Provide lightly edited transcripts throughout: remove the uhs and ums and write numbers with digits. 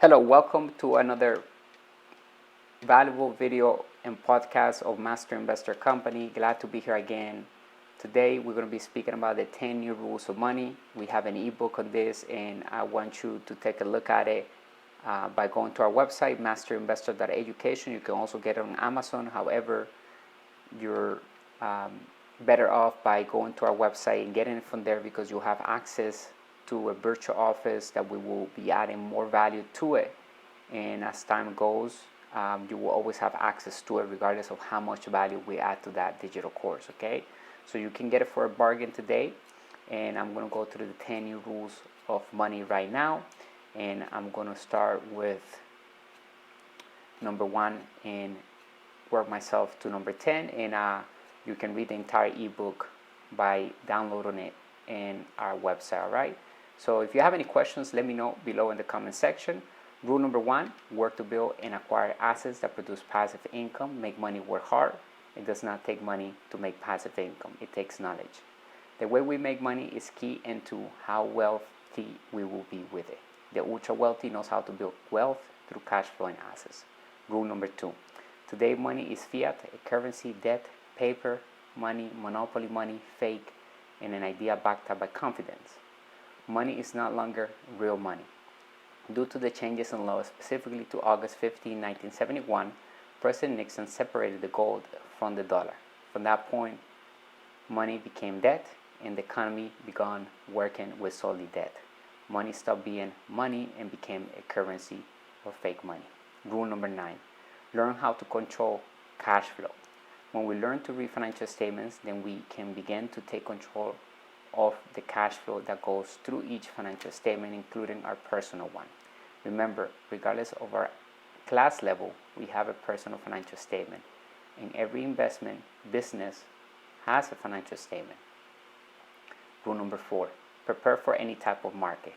Hello, welcome to another valuable video and podcast of Master Investor Company. Glad to be here again. Today we're going to be speaking about the 10 new rules of money. We have an ebook on this and I want you to take a look at it by going to our website, masterinvestor.education. You can also get it on Amazon. However, you're better off by going to our website and getting it from there because you'll have access to a virtual office that we will be adding more value to it, and as time goes you will always have access to it regardless of how much value we add to that digital course. Okay, so you can get it for a bargain today, and I'm going to go through the 10 new rules of money right now, and I'm going to start with number 1 and work myself to number 10, and you can read the entire ebook by downloading it in our website. All right, so if you have any questions, let me know below in the comment section. Rule number 1, work to build and acquire assets that produce passive income. Make money work hard. It does not take money to make passive income. It takes knowledge. The way we make money is key into how wealthy we will be with it. The ultra wealthy knows how to build wealth through cash flowing assets. Rule number 2, today money is fiat, a currency, debt, paper, money, monopoly money, fake, and an idea backed up by confidence. Money is no longer real money. Due to the changes in law, specifically to August 15, 1971, President Nixon separated the gold from the dollar. From that point, money became debt, and the economy began working with solely debt. Money stopped being money and became a currency or fake money. Rule number 9, learn how to control cash flow. When we learn to read financial statements, then we can begin to take control of the cash flow that goes through each financial statement, including our personal one. Remember, regardless of our class level, we have a personal financial statement. In every investment business has a financial statement. Rule number 4, prepare for any type of market.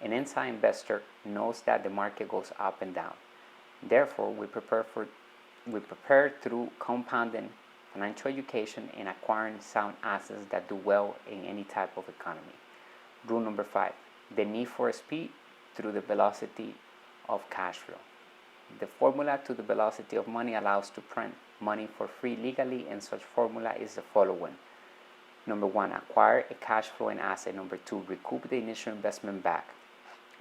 An inside investor knows that the market goes up and down. Therefore, we prepare through compounding, financial education, and acquiring sound assets that do well in any type of economy. Rule number 5, the need for speed through the velocity of cash flow. The formula to the velocity of money allows to print money for free legally, and such formula is the following. Number 1, acquire a cash flowing asset. Number 2, recoup the initial investment back.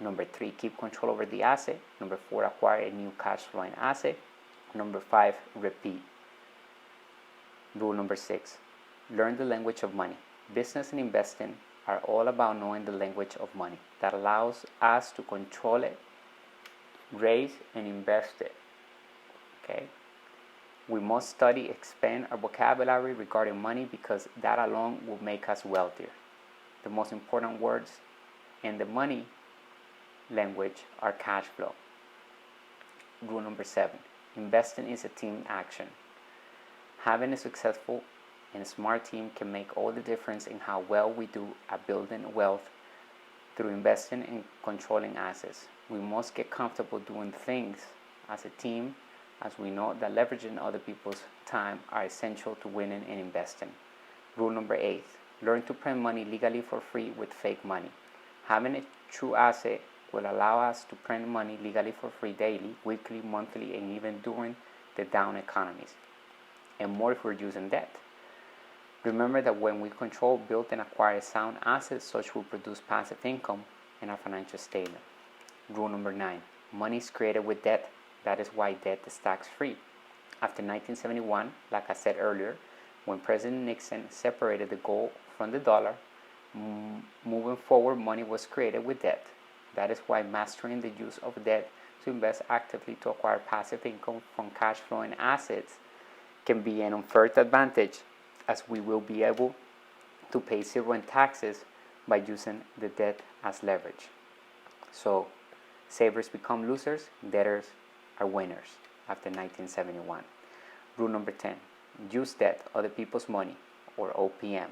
Number 3, keep control over the asset. Number 4, acquire a new cash flowing asset. Number 5, repeat. Rule number 6, learn the language of money. Business and investing are all about knowing the language of money that allows us to control it, raise, and invest it. Okay? We must study, expand our vocabulary regarding money because that alone will make us wealthier. The most important words in the money language are cash flow. Rule number 7, investing is a team action. Having a successful and smart team can make all the difference in how well we do at building wealth through investing and controlling assets. We must get comfortable doing things as a team, as we know that leveraging other people's time are essential to winning and investing. Rule number 8, learn to print money legally for free with fake money. Having a true asset will allow us to print money legally for free daily, weekly, monthly, and even during the down economies, and more if we're using debt. Remember that when we control, build, and acquire sound assets, such will produce passive income in our financial statement. Rule number 9, money is created with debt. That is why debt is tax-free. After 1971, like I said earlier, when President Nixon separated the gold from the dollar, moving forward, money was created with debt. That is why mastering the use of debt to invest actively to acquire passive income from cash flowing assets can be an unfair advantage, as we will be able to pay zero in taxes by using the debt as leverage. So, savers become losers, debtors are winners after 1971. Rule number 10, use debt, other people's money, or OPM,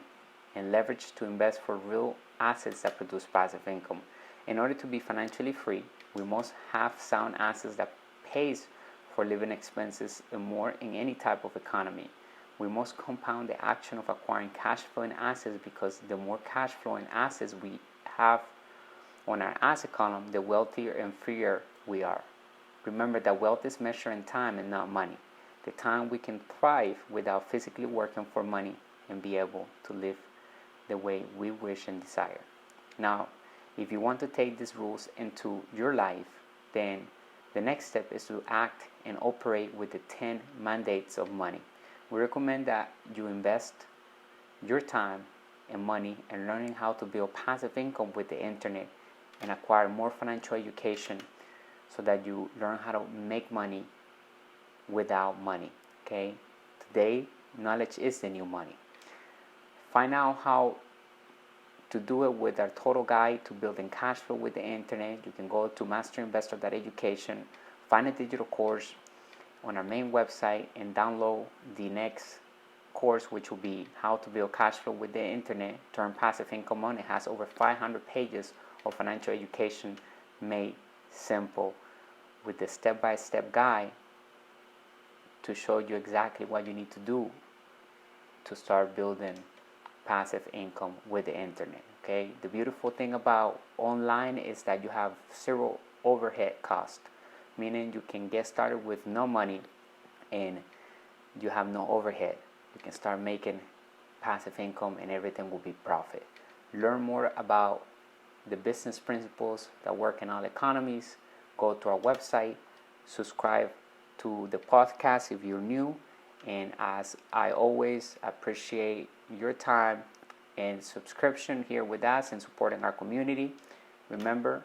and leverage to invest for real assets that produce passive income. In order to be financially free, we must have sound assets that pays for living expenses and more in any type of economy. We must compound the action of acquiring cash flowing assets because the more cash flowing assets we have On our asset column, the wealthier and freer we are. Remember that wealth is measured in time and not money. The time we can thrive without physically working for money and be able to live the way we wish and desire. Now, if you want to take these rules into your life, then the next step is to act and operate with the 10 mandates of money. We recommend that you invest your time and money in learning how to build passive income with the internet and acquire more financial education so that you learn how to make money without money. Okay? Today, knowledge is the new money. Find out how to do it with our total guide to building cash flow with the internet. You can go to MASTERINVESTOR.education, find a digital course on our main website, and download the next course, which will be how to build cash flow with the internet, turn passive income on. It has over 500 pages of financial education made simple with the step-by-step guide to show you exactly what you need to do to start building passive income with the internet. Okay, the beautiful thing about online is that you have zero overhead cost, meaning you can get started with no money and you have no overhead. You can start making passive income and everything will be profit. Learn more about the business principles that work in all economies. Go to our website, subscribe to the podcast if you're new, and as I always appreciate your time and subscription here with us and supporting our community. Remember,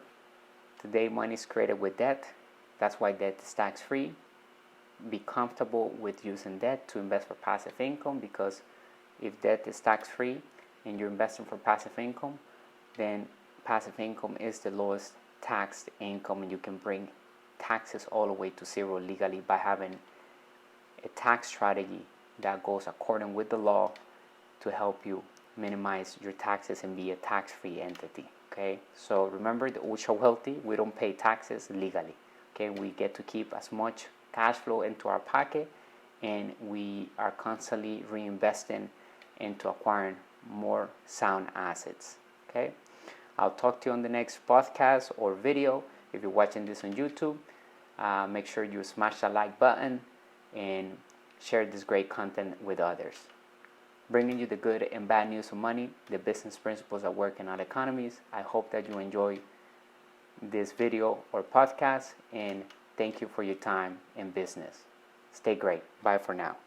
today money is created with debt. That's why debt is tax free. Be comfortable with using debt to invest for passive income, because if debt is tax free and you're investing for passive income, then passive income is the lowest taxed income, and you can bring taxes all the way to zero legally by having a tax strategy that goes according with the law to help you minimize your taxes and be a tax-free entity. Okay, so remember, the ultra wealthy, we don't pay taxes legally. Okay, we get to keep as much cash flow into our pocket, and we are constantly reinvesting into acquiring more sound assets. Okay, I'll talk to you on the next podcast or video. If you're watching this on YouTube, make sure you smash that like button and share this great content with others. Bringing you the good and bad news of money, the business principles that work in all economies. I hope that you enjoy this video or podcast, and thank you for your time in business. Stay great. Bye for now.